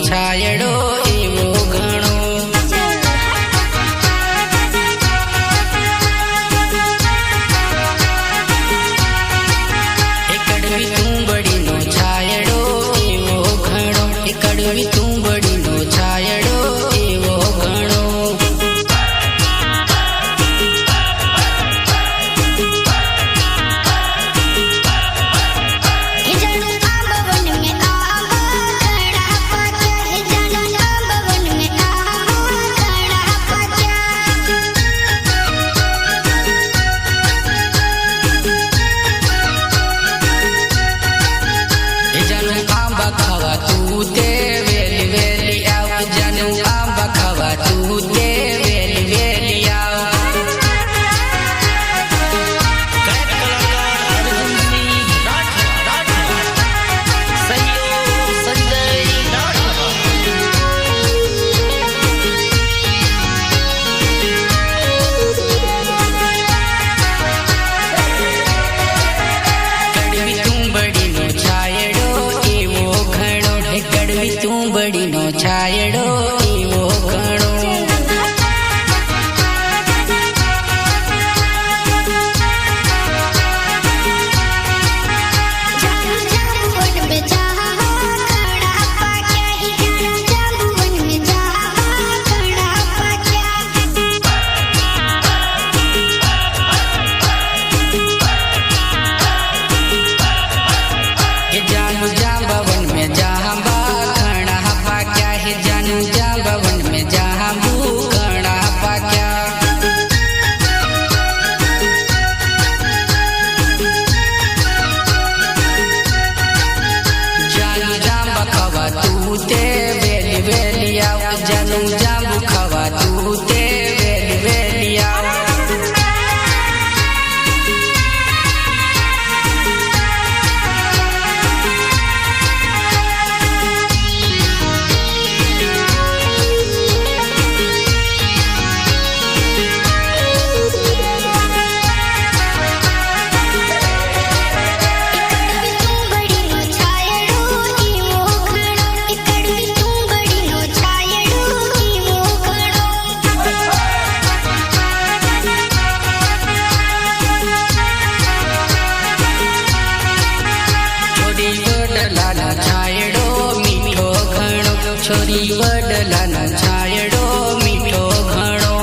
છાયડો એવો ઘણો કડવી તુંબડીનો છાયડો એવો ઘણો કડવી તુંબડીનો છાયડો એવો ઘણો તુંબડીનો છાયડો એવો ઘણો જાનું જાંબુ ખાવા તું તે વેલી વેલી આવ છોરી વડલાનો છાયડો મીઠો ઘણો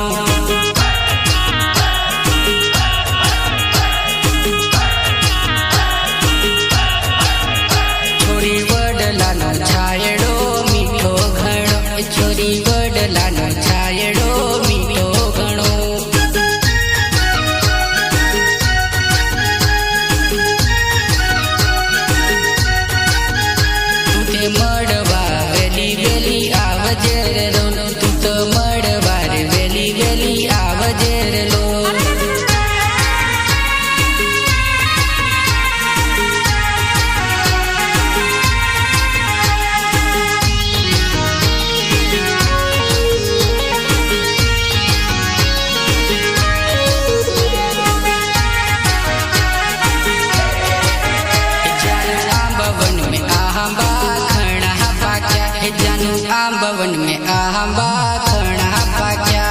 છોરી વડલાનો છાયડો મીઠો ઘણો છોરી વડલાનો છાયડો મીઠો ઘણો તું તે મળવા વેલી આવજે રે લો તું તો મળવા રે વેલી આવજે રે લો जानू आंबवन में आंबा खड़ा पाक्या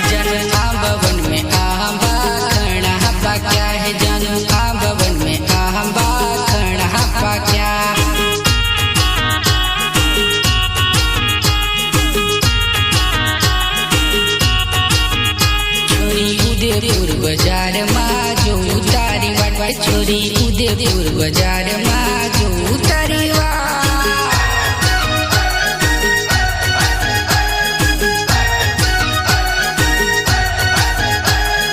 जानू आंबवन में आंबा खड़ा पाक्या है जानू आंबवन में आंबा खड़ा पाक्या उदयपुर बाजार में जो तारी वाट छोरी उदयपुर बाजार में जो तारी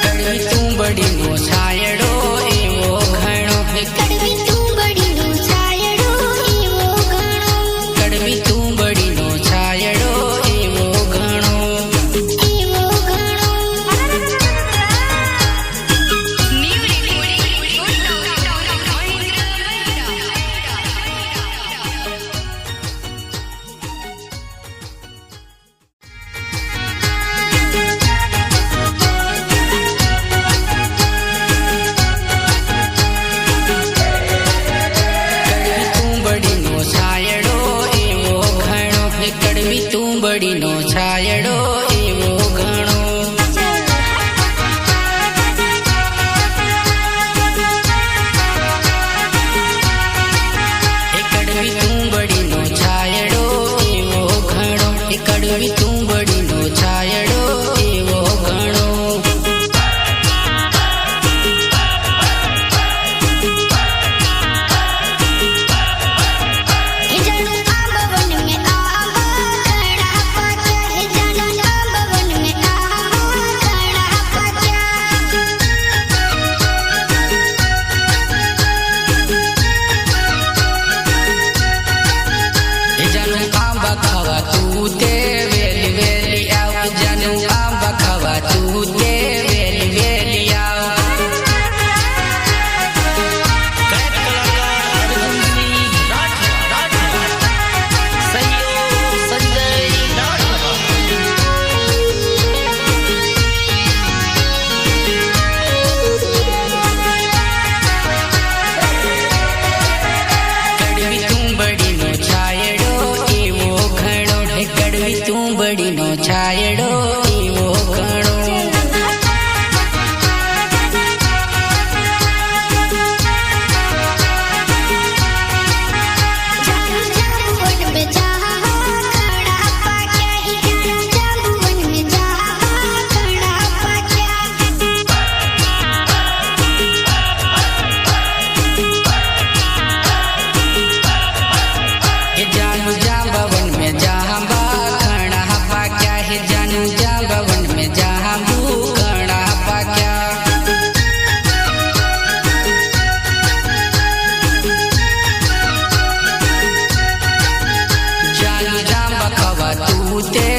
कड़वी तुंबड़ीनो छायड़ो एवो घणो कड़वी तुंबड़ीनो छायड़ो एवो घणो कड़वी तुंबड़ीनो छायड़ो एवो घणो તું તે